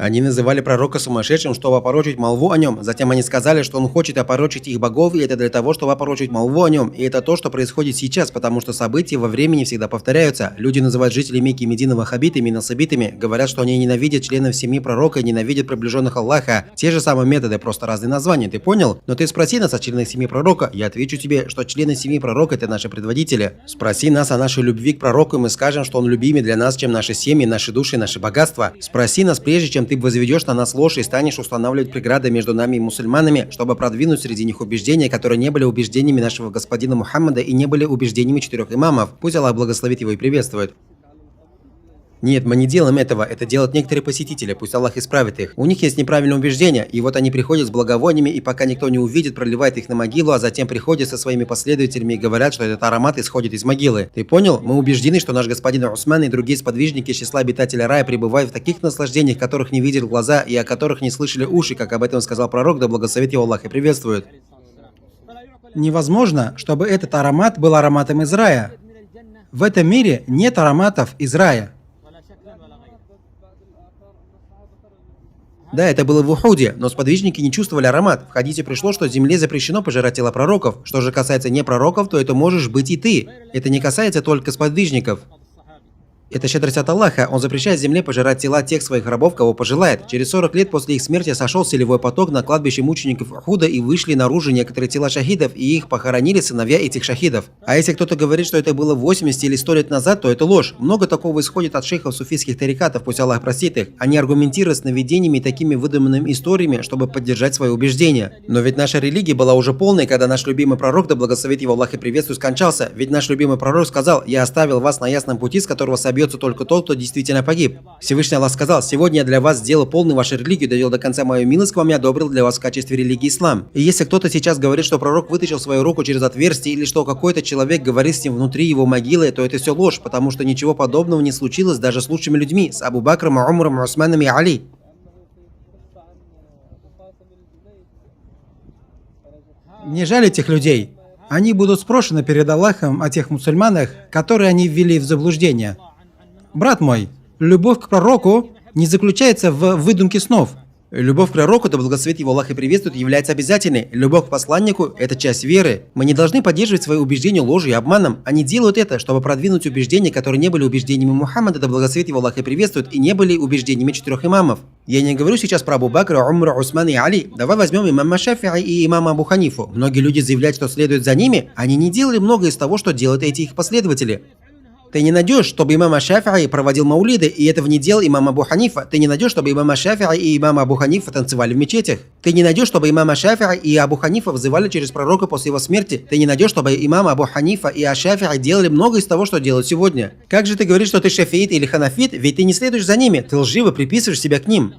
Они называли пророка сумасшедшим, чтобы опорочить молву о нем. Затем они сказали, что он хочет опорочить их богов, и это для того, чтобы опорочить молву о нем. И это то, что происходит сейчас, потому что события во времени всегда повторяются. Люди называют жителей Мекки и Медины ваххабитами и насабитами, говорят, что они ненавидят членов семьи пророка и ненавидят приближенных Аллаха. Те же самые методы, просто разные названия, ты понял? Но ты спроси нас о членах семьи пророка, я отвечу тебе, что члены семьи пророка – это наши предводители. Спроси нас о нашей любви к пророку, и мы скажем, что он любимее для нас, чем наши семьи, наши души, наши богатства. Спроси нас, прежде чем ты возведешь на нас ложь и станешь устанавливать преграды между нами и мусульманами, чтобы продвинуть среди них убеждения, которые не были убеждениями нашего господина Мухаммада и не были убеждениями 4 имамов. Пусть Аллах благословит его и приветствует. Нет, мы не делаем этого, это делают некоторые посетители, пусть Аллах исправит их. У них есть неправильное убеждение, и вот они приходят с благовониями, и пока никто не увидит, проливает их на могилу, а затем приходят со своими последователями и говорят, что этот аромат исходит из могилы. Ты понял? Мы убеждены, что наш господин Усман и другие сподвижники из числа обитателя рая пребывают в таких наслаждениях, которых не видят глаза и о которых не слышали уши, как об этом сказал пророк, да благословит его Аллах и приветствует. Невозможно, чтобы этот аромат был ароматом из рая. В этом мире нет ароматов из рая. Да, это было в Ухуде, но сподвижники не чувствовали аромат. В хадисе пришло, что земле запрещено пожирать тела пророков. Что же касается не пророков, то это можешь быть и ты. Это не касается только сподвижников. Это щедрость от Аллаха. Он запрещает земле пожирать тела тех своих рабов, кого пожелает. Через 40 лет после их смерти сошел селевой поток на кладбище мучеников Ухуда, и вышли наружу некоторые тела шахидов, и их похоронили сыновья этих шахидов. А если кто-то говорит, что это было 80 или 100 лет назад, то это ложь. Много такого исходит от шейхов суфийских тарикатов, пусть Аллах простит их. Они аргументируют сновидениями и такими выдуманными историями, чтобы поддержать свои убеждения. Но ведь наша религия была уже полной, когда наш любимый пророк, да благословит его Аллах и приветствует, скончался. Ведь наш любимый пророк сказал: «Я оставил вас на ясном пути, с которого собьется только тот, кто действительно погиб». Всевышний Аллах сказал: «Сегодня я для вас сделал полную вашу религию, довел до конца мою милость к вам и одобрил для вас в качестве религии ислам». И если кто-то сейчас говорит, что пророк вытащил свою руку через отверстие, или что какой-то человек говорит с ним внутри его могилы, то это все ложь, потому что ничего подобного не случилось даже с лучшими людьми, с Абу Бакром, Умаром, Усманом и Али. Не жаль этих людей. Они будут спрошены перед Аллахом о тех мусульманах, которые они ввели в заблуждение. Брат мой, любовь к пророку не заключается в выдумке снов. Любовь к пророку, да благословит его Аллах и приветствует, является обязательной. Любовь к посланнику – это часть веры. Мы не должны поддерживать свои убеждения ложью и обманом. Они делают это, чтобы продвинуть убеждения, которые не были убеждениями Мухаммада, да благословит его Аллах и приветствует, и не были убеждениями 4 имамов. Я не говорю сейчас про Абу Бакра, Умара, Усмана и Али. Давай возьмем имама Шафи'и и имама Абу Ханифу. Многие люди заявляют, что следуют за ними. Они не делали многое из того, что делают эти их последователи. Ты не найдешь, чтобы имам Шафи'и проводил маулиды, и этого не делал имам Абу Ханифа. Ты не найдешь, чтобы имам Шафи'и и имам Абу Ханифа танцевали в мечетях. Ты не найдешь, чтобы имам Шафи'и и Абу Ханифа взывали через пророка после его смерти. Ты не найдешь, чтобы имам Абу Ханифа и Шафи'и делали много из того, что делают сегодня. Как же ты говоришь, что ты шафиит или ханафит, ведь ты не следуешь за ними, ты лживо приписываешь себя к ним.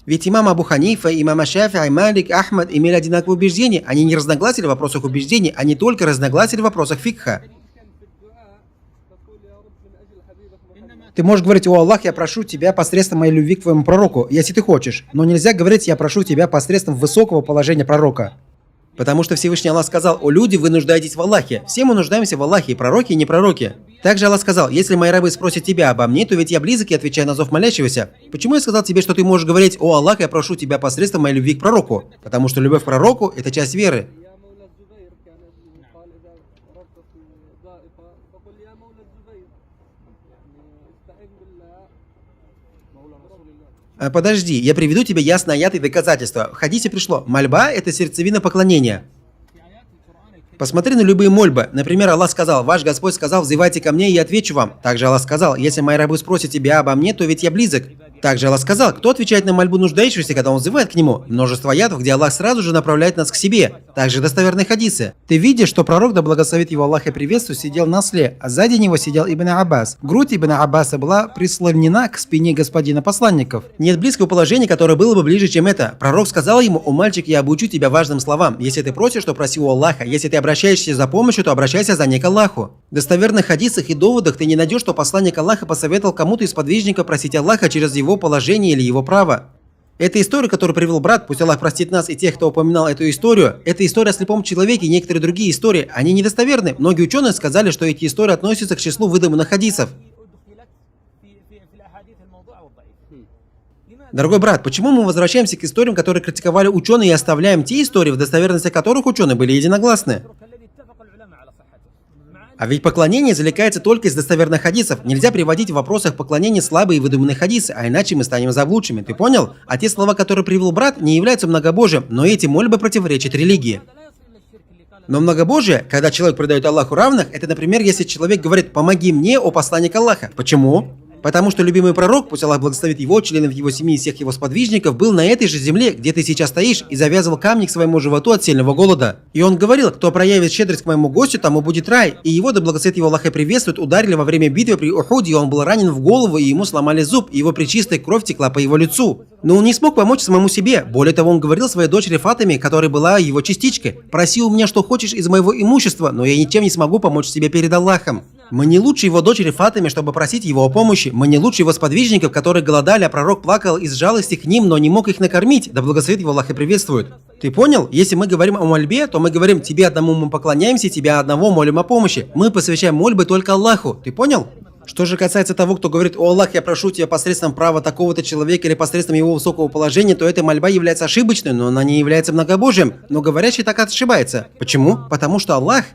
Ведь имам Абу Ханифа, имам Шафи'и, Малик, Ахмад имели одинаковые убеждения. Они не разногласили в вопросах убеждений, они только разногласили в вопросах фикха. Ты можешь говорить: «О Аллах, я прошу тебя посредством моей любви к твоему пророку», если ты хочешь. Но нельзя говорить: «Я прошу тебя посредством высокого положения пророка». Потому что Всевышний Аллах сказал: «О люди, вы нуждаетесь в Аллахе». Все мы нуждаемся в Аллахе, и пророки, и не пророки. Также Аллах сказал: «Если мои рабы спросят тебя обо мне, то ведь я близок и отвечаю на зов молящегося». Почему я сказал тебе, что ты можешь говорить: «О Аллах, я прошу тебя посредством моей любви к пророку»? Потому что любовь к пророку – это часть веры. Подожди, я приведу тебе ясные аяты и доказательства. В хадисе пришло: мольба – это сердцевина поклонения. Посмотри на любые мольбы. Например, Аллах сказал: «Ваш Господь сказал: взывайте ко мне, и я отвечу вам». Также Аллах сказал: «Если мои рабы спросят тебя обо мне, то ведь я близок». Также Аллах сказал: «Кто отвечает на мольбу нуждающегося, когда он взывает к нему?» Множество аятов, где Аллах сразу же направляет нас к себе. Также достоверные хадисы. Ты видишь, что пророк, да благословит его Аллах и приветствует, сидел на осле, а сзади него сидел Ибн Аббас. Грудь Ибн Аббаса была прислонена к спине господина посланников. Нет близкого положения, которое было бы ближе, чем это. Пророк сказал ему: «О мальчик, я обучу тебя важным словам. Если ты просишь, то проси у Аллаха. Если ты обращаешься за помощью, то обращайся за ней к Аллаху». В достоверных хадисах и доводах ты не найдешь, что посланник Аллаха посоветовал кому-то из подвижников просить Аллаха через его положение или его право. Эта история, которую привел брат, пусть Аллах простит нас и тех, кто упоминал эту историю, это история о слепом человеке и некоторые другие истории. Они недостоверны. Многие ученые сказали, что эти истории относятся к числу выдуманных хадисов. Дорогой брат, почему мы возвращаемся к историям, которые критиковали ученые, и оставляем те истории, в достоверности которых ученые были единогласны? А ведь поклонение извлекается только из достоверных хадисов. Нельзя приводить в вопросах поклонения слабые и выдуманные хадисы, а иначе мы станем заблудшими. Ты понял? А те слова, которые привел брат, не являются многобожием, но эти мольбы противоречат религии. Но многобожие, когда человек предает Аллаху равных, это, например, если человек говорит «помоги мне, о посланник Аллаха». Почему? Потому что любимый пророк, пусть Аллах благословит его, членов его семьи и всех его сподвижников, был на этой же земле, где ты сейчас стоишь, и завязывал камни к своему животу от сильного голода. И он говорил, кто проявит щедрость к моему гостю, тому будет рай. И его, да благословит его Аллах и приветствует, ударили во время битвы при Ухуде, и он был ранен в голову, и ему сломали зуб, и его пречистая кровь текла по его лицу. Но он не смог помочь самому себе. Более того, он говорил своей дочери Фатиме, которая была его частичкой: «Проси у меня, что хочешь из моего имущества, но я ничем не смогу помочь тебе перед Аллахом». Мы не лучше его дочери Фатиме, чтобы просить его о помощи. Мы не лучше его сподвижников, которые голодали, а пророк плакал из жалости к ним, но не мог их накормить. Да благословит его Аллах и приветствует. Ты понял? Если мы говорим о мольбе, то мы говорим: тебе одному мы поклоняемся, тебя одного молим о помощи. Мы посвящаем мольбы только Аллаху. Ты понял? Что же касается того, кто говорит: «О Аллах, я прошу тебя посредством права такого-то человека или посредством его высокого положения», то эта мольба является ошибочной, но она не является многобожием. Но говорящий так ошибается. Почему? Потому что Аллах...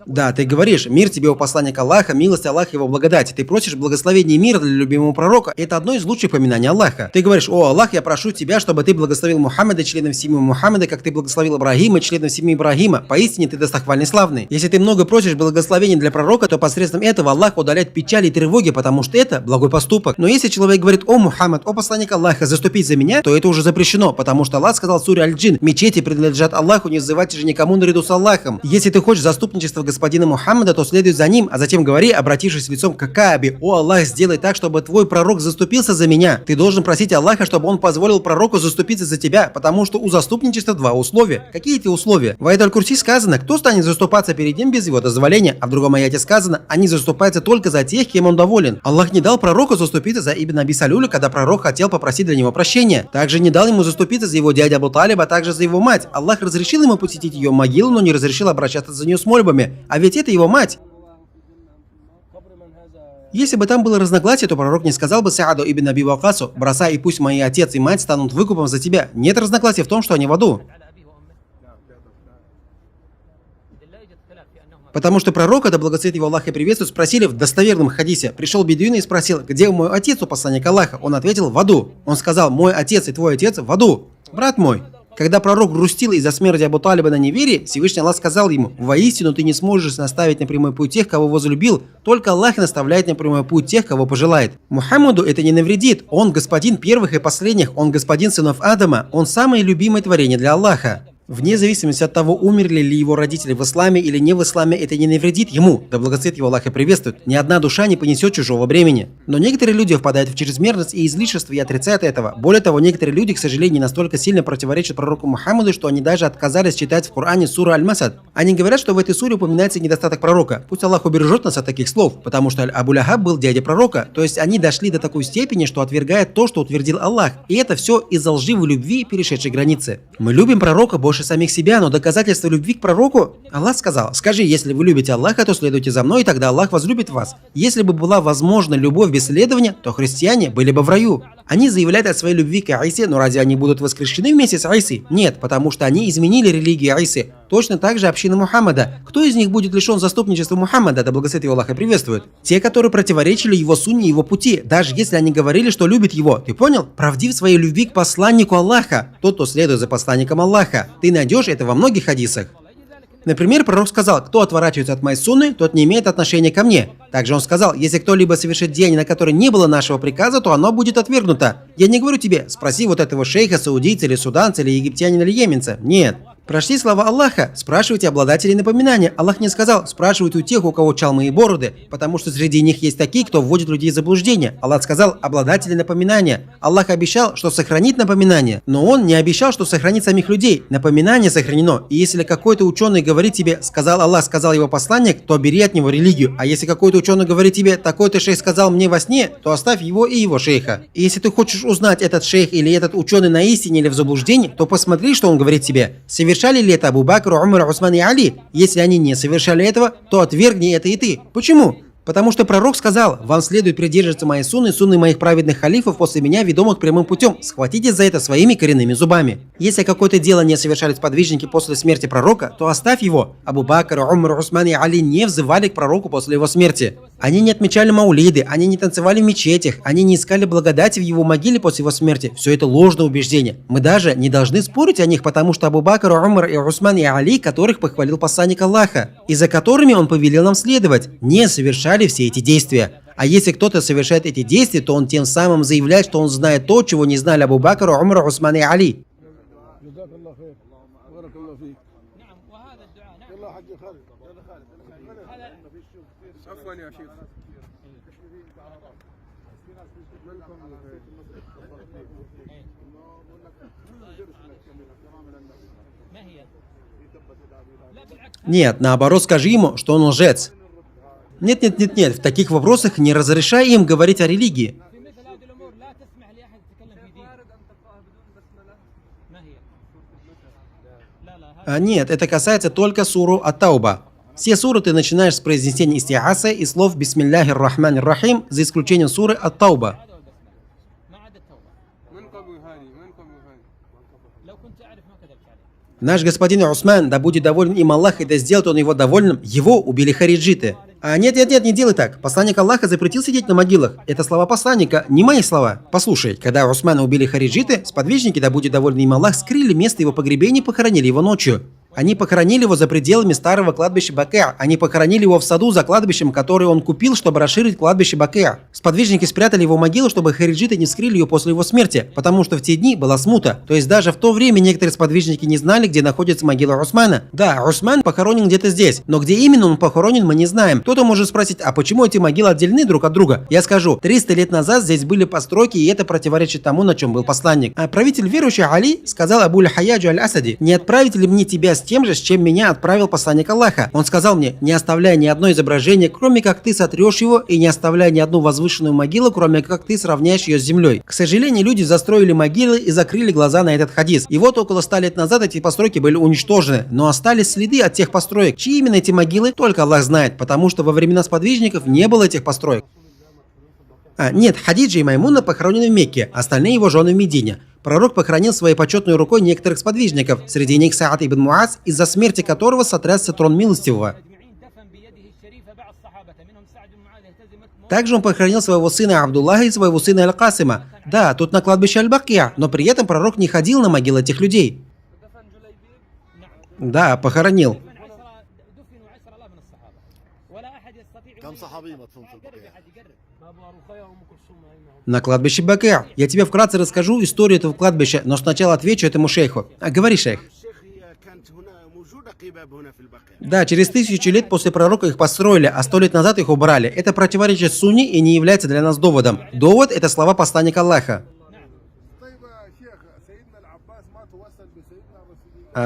Да, ты говоришь: мир тебе, о посланник Аллаха, милость Аллаха, его благодать. Ты просишь благословения мира для любимого пророка. Это одно из лучших поминаний Аллаха. Ты говоришь: о Аллах, я прошу тебя, чтобы ты благословил Мухаммада, членов семьи Мухаммада, как ты благословил Ибрагима, членов семьи Ибрагима. Поистине ты достохвальный славный. Если ты много просишь благословений для пророка, то посредством этого Аллах удаляет печали и тревоги, потому что это благой поступок. Но если человек говорит: о Мухаммад, о посланник Аллаха, заступить за меня, то это уже запрещено, потому что Аллах сказал в суре Аль-Джин: мечети принадлежат Аллаху, не взывайте же никому наряду с Аллахом. Если ты хочешь заступничества господина Мухаммада, то следуй за ним, а затем говори, обратившись лицом к Каабе: о Аллах, сделай так, чтобы твой пророк заступился за меня. Ты должен просить Аллаха, чтобы он позволил пророку заступиться за тебя, потому что у заступничества два условия. Какие эти условия? В Аят Аль-Курси сказано: кто станет заступаться перед ним без его дозволения, а в другом аяте сказано: они заступаются только за тех, кем он доволен. Аллах не дал пророку заступиться за Ибн Аби Салюля, когда пророк хотел попросить для него прощения. Также не дал ему заступиться за его дядю Абу Талиба, а также за его мать. Аллах разрешил ему посетить ее могилу, но не разрешил обращаться за нее с мольбами. А ведь это его мать. Если бы там было разногласие, то пророк не сказал бы Сааду ибн Аби Вакасу: бросай, и пусть мои отец и мать станут выкупом за тебя. Нет разногласия в том, что они в аду. Потому что пророка, да благословит его Аллах и приветствует, спросили в достоверном хадисе. Пришел бедуин и спросил: где мой отец, у посланника Аллаха? Он ответил: в аду. Он сказал: мой отец и твой отец в аду. Брат мой, когда пророк грустил из-за смерти Абу Талиба на неверии, Всевышний Аллах сказал ему: воистину ты не сможешь наставить на прямой путь тех, кого возлюбил, только Аллах наставляет на прямой путь тех, кого пожелает. Мухаммаду это не навредит, он господин первых и последних, он господин сынов Адама, он самое любимое творение для Аллаха. Вне зависимости от того, умерли ли его родители в исламе или не в исламе, это не навредит ему, да благословит его Аллах и приветствует. Ни одна душа не понесет чужого бремени. Но некоторые люди впадают в чрезмерность и излишество и отрицают этого. Более того, некоторые люди, к сожалению, настолько сильно противоречат пророку Мухаммаду, что они даже отказались читать в Коране суру Аль-Масад. Они говорят, что в этой суре упоминается недостаток пророка. Пусть Аллах убережет нас от таких слов, потому что Абу Лахаб был дядя пророка. То есть они дошли до такой степени, что отвергают то, что утвердил Аллах. И это все из-за лживой любви, перешедшей границы. Мы любим пророка больше самих себя, но доказательство любви к пророку... Аллах сказал: скажи, если вы любите Аллаха, то следуйте за мной, и тогда Аллах возлюбит вас. Если бы была возможна любовь без следования, то христиане были бы в раю. Они заявляют о своей любви к Айсе, но разве они будут воскрешены вместе с Айсой? Нет, потому что они изменили религию Айсы. Точно так же община Мухаммада. Кто из них будет лишен заступничества Мухаммада, да благословит его Аллах и приветствует? Те, которые противоречили его сунне и его пути, даже если они говорили, что любят его. Ты понял? Правдив своей любви к посланнику Аллаха. Тот, кто следует за посланником Аллаха. Ты найдешь это во многих хадисах. Например, пророк сказал: кто отворачивается от моей сунны, тот не имеет отношения ко мне. Также он сказал: если кто-либо совершит деяние, на которое не было нашего приказа, то оно будет отвергнуто. Я не говорю тебе: спроси вот этого шейха, саудийца или суданца, или египтянина, или йеменца. Нет. Прошли слова Аллаха: спрашивайте обладателей напоминания. Аллах не сказал: спрашивайте у тех, у кого чалмы и бороды, потому что среди них есть такие, кто вводит людей в заблуждение. Аллах сказал: обладатели напоминания. Аллах обещал, что сохранит напоминание, но он не обещал, что сохранит самих людей. Напоминание сохранено, и если какой-то ученый говорит тебе: сказал Аллах, сказал его посланник, то бери от него религию. А если какой-то ученый говорит тебе: такой-то шейх сказал мне во сне, то оставь его и его шейха. И если ты хочешь узнать, этот шейх или этот ученый на истине или в заблуждении, то посмотри, что он говорит тебе. Совершали ли это Абу Бакр, Умар, Усман и Али? Если они не совершали этого, то отвергни это и ты. Почему? Потому что пророк сказал: «Вам следует придерживаться моей сунны моих праведных халифов после меня, ведомых прямым путем. Схватитесь за это своими коренными зубами». Если какое-то дело не совершали сподвижники после смерти пророка, то оставь его. Абу Бакр, Умар, Усман и Али не взывали к пророку после его смерти. Они не отмечали маулиды, они не танцевали в мечетях, они не искали благодати в его могиле после его смерти. Все это ложное убеждение. Мы даже не должны спорить о них, потому что Абу Бакр, Умар и Усман и Али, которых похвалил посланник Аллаха, и за которыми он повелел нам следовать, не совершали все эти действия. А если кто-то совершает эти действия, то он тем самым заявляет, что он знает то, чего не знали Абу Бакр, Умар, Усман и Али. Нет, наоборот, скажи ему, что он лжец. Нет, в таких вопросах не разрешай им говорить о религии. Нет, это касается только суру Ат-Тауба. Все суры ты начинаешь с произнесения истиаса и слов «Бисмилляхир рахманир рахим», за исключением суры Ат-Тауба. Наш господин Усман, да будет доволен им Аллах, и да сделает он его довольным, его убили хариджиты. Нет, не делай так. Посланник Аллаха запретил сидеть на могилах. Это слова посланника, не мои слова. Послушай, когда Усмана убили хариджиты, сподвижники, да будет доволен им Аллах, скрыли место его погребения и похоронили его ночью. Они похоронили его за пределами старого кладбища Бакиа. Они похоронили его в саду за кладбищем, который он купил, чтобы расширить кладбище Бакиа. Сподвижники спрятали его могилу, чтобы хариджиты не вскрыли ее после его смерти, потому что в те дни была смута. То есть даже в то время некоторые сподвижники не знали, где находится могила Усмана. Да, Усман похоронен где-то здесь, но где именно он похоронен, мы не знаем. Кто-то может спросить, а почему эти могилы отделены друг от друга? Я скажу, 300 лет назад здесь были постройки, и это противоречит тому, на чем был посланник. А правитель верующий Али сказал Абуль-Хаяджу Аль-Асади: «Не отправить ли мне тебя с тем же, с чем меня отправил посланник Аллаха?» Он сказал мне: «Не оставляй ни одно изображение, кроме как ты сотрешь его, и не оставляй ни одну возвышенную могилу, кроме как ты сравняешь ее с землей». К сожалению, люди застроили могилы и закрыли глаза на этот хадис. И вот около 100 лет назад эти постройки были уничтожены, но остались следы от тех построек. Чьи именно эти могилы, только Аллах знает, потому что во времена сподвижников не было этих построек. Нет, Хадиджа и Маймуна похоронены в Мекке, остальные его жены в Медине. Пророк похоронил своей почетной рукой некоторых сподвижников, среди них Саад ибн Муаз, из-за смерти которого сотрясся трон милостивого. Также он похоронил своего сына Абдуллаха и своего сына Аль-Касима. Да, тут на кладбище Аль-Бакия, но при этом пророк не ходил на могилы этих людей. Да, похоронил. На кладбище Бакиа. Я тебе вкратце расскажу историю этого кладбища, но сначала отвечу этому шейху. Говори, шейх. Да, через 1000 лет после пророка их построили, а 100 лет назад их убрали. Это противоречит сунне и не является для нас доводом. Довод – это слова посланника Аллаха.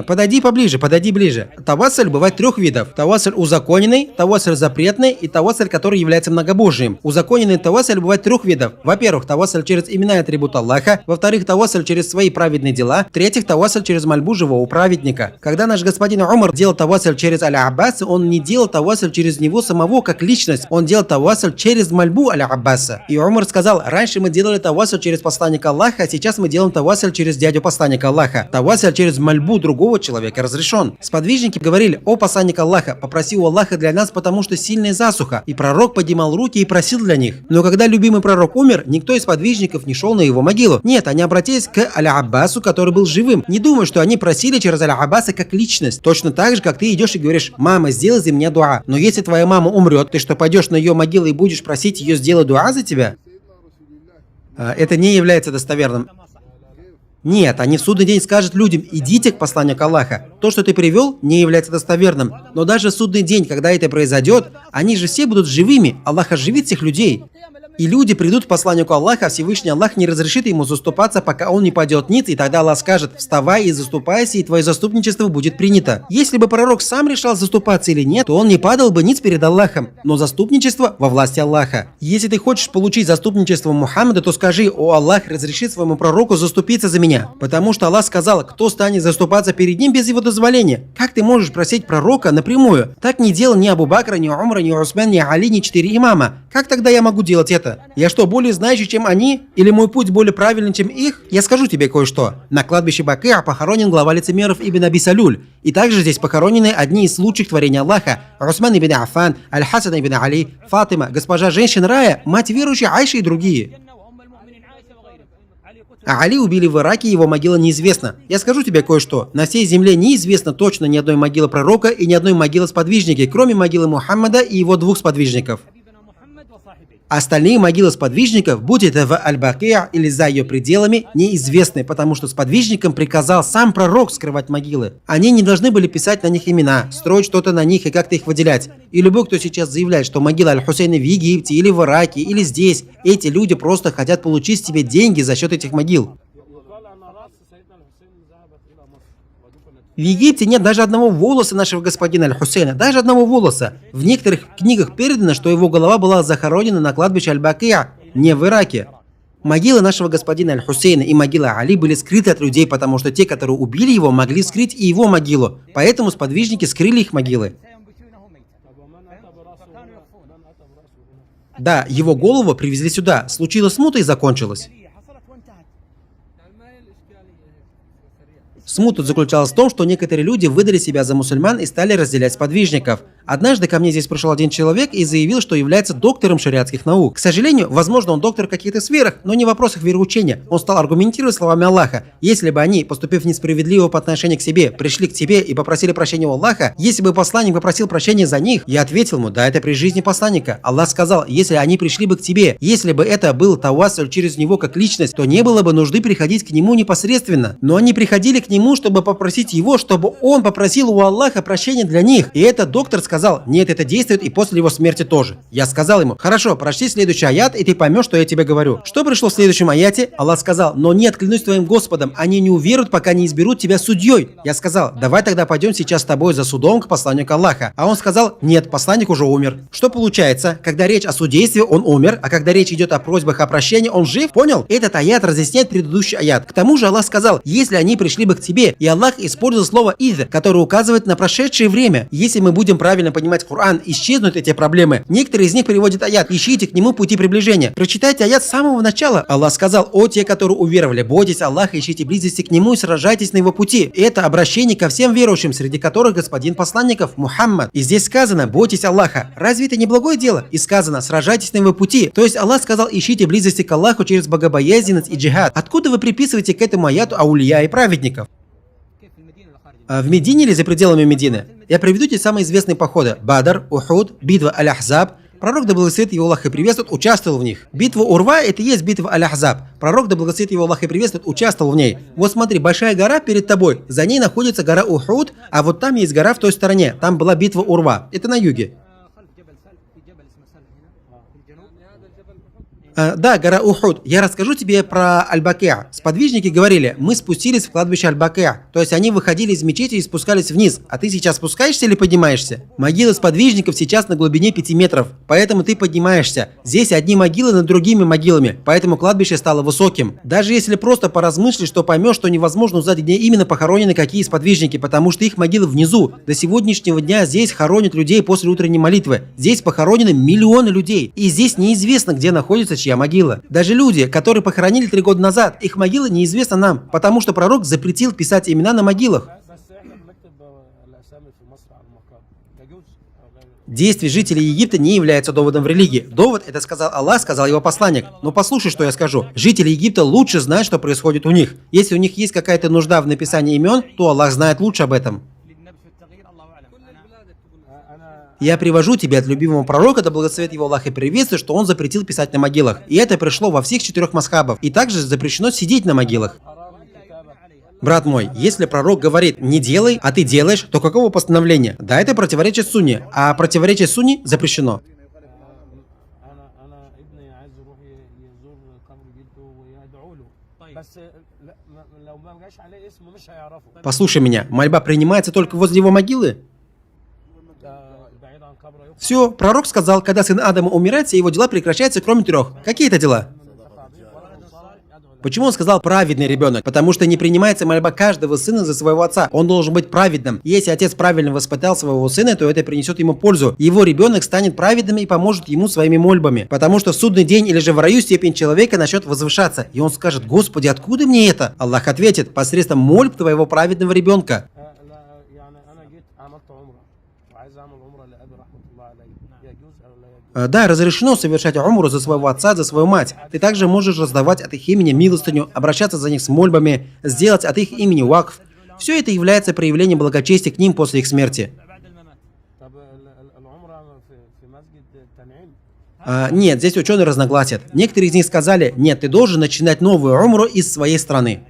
Подойди поближе, подойди ближе. Тавассаль бывает 3 видов. Тавассаль узаконенный, тавассаль запретный и тавассаль, который является многобожием. Узаконенный тавассаль бывает 3 видов. Во-первых, тавассаль через имена и атрибуты Аллаха. Во-вторых, тавассаль через свои праведные дела. В-третьих, тавассаль через мольбу живого праведника. Когда наш господин Умар делал тавассаль через Аль-Аббаса, он не делал тавассаль через него самого как личность. Он делал тавассаль через мольбу Аль-Аббаса. И Умар сказал: раньше мы делали тавассаль через посланника Аллаха, а сейчас мы делаем тавассаль через дядю посланника Аллаха. Тавассаль через мольбу другого человека разрешен. Сподвижники говорили: о посланник Аллаха, попроси у Аллаха для нас, потому что сильная засуха. И пророк поднимал руки и просил для них. Но когда любимый пророк умер, никто из сподвижников не шел на его могилу. Нет, они обратились к Аль-Аббасу, который был живым. Не думай, что они просили через Аль-Аббаса как личность. Точно так же, как ты идешь и говоришь: мама, сделай за меня дуа. Но если твоя мама умрет, ты что, пойдешь на ее могилу и будешь просить ее сделать дуа за тебя? Это не является достоверным. Нет, они в судный день скажут людям: идите к посланнику Аллаха. То, что ты привел, не является достоверным. Но даже в судный день, когда это произойдет, они же все будут живыми. Аллах оживит всех людей. И люди придут к посланнику Аллаха, а Всевышний Аллах не разрешит ему заступаться, пока он не падет ниц, и тогда Аллах скажет: вставай и заступайся, и твое заступничество будет принято. Если бы пророк сам решал заступаться или нет, то он не падал бы ниц перед Аллахом, но заступничество во власти Аллаха. Если ты хочешь получить заступничество Мухаммада, то скажи: о Аллах, разреши своему пророку заступиться за меня. Потому что Аллах сказал: кто станет заступаться перед ним без его дозволения? Как ты можешь просить пророка напрямую? Так не делал ни Абу Бакр, ни Умар, ни Усман, ни Али, ни 4 имама. Как тогда я могу делать это? Я что, более знающий, чем они? Или мой путь более правильный, чем их? Я скажу тебе кое-что. На кладбище Бакиа похоронен глава лицемеров Ибн Аби Салюль. И также здесь похоронены одни из лучших творений Аллаха: Усман ибн Аффан, Аль-Хасан ибн Али, Фатима, госпожа женщин рая, мать верующей Айша и другие. А Али убили в Ираке, его могила неизвестна. Я скажу тебе кое-что. На всей земле неизвестно точно ни одной могилы пророка и ни одной могилы сподвижника, кроме могилы Мухаммада и его 2 сподвижников. Остальные могилы сподвижников, будь это в Аль-Бакиа или за ее пределами, неизвестны, потому что сподвижникам приказал сам пророк скрывать могилы. Они не должны были писать на них имена, строить что-то на них и как-то их выделять. И любой, кто сейчас заявляет, что могила Аль-Хусейна в Египте или в Ираке или здесь, эти люди просто хотят получить себе деньги за счет этих могил. В Египте нет даже одного волоса нашего господина Аль-Хусейна, даже одного волоса. В некоторых книгах передано, что его голова была захоронена на кладбище Аль-Бакиа, не в Ираке. Могилы нашего господина Аль-Хусейна и могила Али были скрыты от людей, потому что те, которые убили его, могли скрыть и его могилу. Поэтому сподвижники скрыли их могилы. Да, его голову привезли сюда. Случилась смута и закончилась. Смута заключалась в том, что некоторые люди выдали себя за мусульман и стали разделять сподвижников. Однажды ко мне здесь пришел один человек и заявил, что является доктором шариатских наук. К сожалению, возможно, он доктор в каких-то сферах, но не в вопросах вероучения. Он стал аргументировать словами Аллаха. Если бы они, поступив несправедливо по отношению к себе, пришли к тебе и попросили прощения у Аллаха, если бы посланник попросил прощения за них, я ответил ему: да, это при жизни посланника. Аллах сказал: если они пришли бы к тебе, если бы это был тавассуль через него как личность, то не было бы нужды приходить к нему непосредственно. Но они приходили к нему, чтобы попросить его, чтобы он попросил у Аллаха прощения для них. И этот доктор сказал: нет, это действует и после его смерти тоже. Я сказал ему: хорошо, прочти следующий аят, и ты поймешь, что я тебе говорю. Что пришло в следующем аяте? Аллах сказал: но нет, клянусь твоим Господом, они не уверуют, пока не изберут тебя судьей. Я сказал: давай тогда пойдем сейчас с тобой за судом к посланнику Аллаха. А он сказал: нет, посланник уже умер. Что получается? Когда речь о судействе, он умер, а когда речь идет о просьбах о прощении, он жив? Понял? Этот аят разъясняет предыдущий аят. К тому же Аллах сказал: если они пришли бы к тебе, и Аллах использовал слово «ид», которое указывает на прошедшее время. Если мы будем правильно понимать Коран, исчезнут эти проблемы. Некоторые из них переводят аят: ищите к нему пути приближения. Прочитайте аят с самого начала. Аллах сказал: о те, которые уверовали, бойтесь Аллаха, ищите близости к нему и сражайтесь на его пути. И это обращение ко всем верующим, среди которых господин посланников Мухаммад. И здесь сказано: бойтесь Аллаха. Разве это не благое дело? И сказано: сражайтесь на его пути. То есть Аллах сказал: ищите близости к Аллаху через богобоязненность и джихад. Откуда вы приписываете к этому аяту аулия и праведников? В Медине или за пределами Медины? Я приведу те самые известные походы: Бадр, Ухуд, битва Аль-Ахзаб. Пророк, да благословит его Аллах и приветствует, участвовал в них. Битва Урва — это и есть битва Аль-Ахзаб. Пророк, да благословит его Аллах и приветствует, участвовал в ней. Вот смотри, большая гора перед тобой, за ней находится гора Ухуд, а вот там есть гора в той стороне, там была битва Урва. Это на юге. Да, гора Ухуд. Я расскажу тебе про Аль-Бакиа. Сподвижники говорили: мы спустились в кладбище Аль-Бакиа. То есть они выходили из мечети и спускались вниз. А ты сейчас спускаешься или поднимаешься? Могилы сподвижников сейчас на глубине 5 метров. Поэтому ты поднимаешься. Здесь одни могилы над другими могилами. Поэтому кладбище стало высоким. Даже если просто поразмыслишь, то поймешь, что невозможно узнать, где именно похоронены какие сподвижники, потому что их могилы внизу. До сегодняшнего дня здесь хоронят людей после утренней молитвы. Здесь похоронены миллионы людей. И здесь неизвестно, где находится чья могила. Даже люди, которые похоронили 3 года назад, их могилы неизвестны нам, потому что пророк запретил писать имена на могилах. Действия жителей Египта не являются доводом в религии. Довод — это сказал Аллах, сказал его посланник. Но послушай, что я скажу. Жители Египта лучше знают, что происходит у них. Если у них есть какая-то нужда в написании имен, то Аллах знает лучше об этом. Я привожу тебе от любимого пророка, да благословит его Аллах и приветствую, что он запретил писать на могилах. И это пришло во всех 4 мазхабах. И также запрещено сидеть на могилах. Брат мой, если пророк говорит «не делай», а ты делаешь, то какого постановления? Да, это противоречит сунне, а противоречие сунне запрещено. Послушай меня, мольба принимается только возле его могилы? Все, пророк сказал, когда сын Адама умирает, все его дела прекращаются, кроме 3. Какие это дела? Почему он сказал праведный ребенок? Потому что не принимается мольба каждого сына за своего отца. Он должен быть праведным. Если отец правильно воспитал своего сына, то это принесет ему пользу. Его ребенок станет праведным и поможет ему своими мольбами. Потому что в судный день или же в раю степень человека начнет возвышаться. И он скажет: Господи, откуда мне это? Аллах ответит: посредством мольб твоего праведного ребенка. Да, разрешено совершать умру за своего отца, за свою мать. Ты также можешь раздавать от их имени милостыню, обращаться за них с мольбами, сделать от их имени вакф. Все это является проявлением благочестия к ним после их смерти. Нет, здесь ученые разногласят. Некоторые из них сказали: нет, ты должен начинать новую умру из своей страны.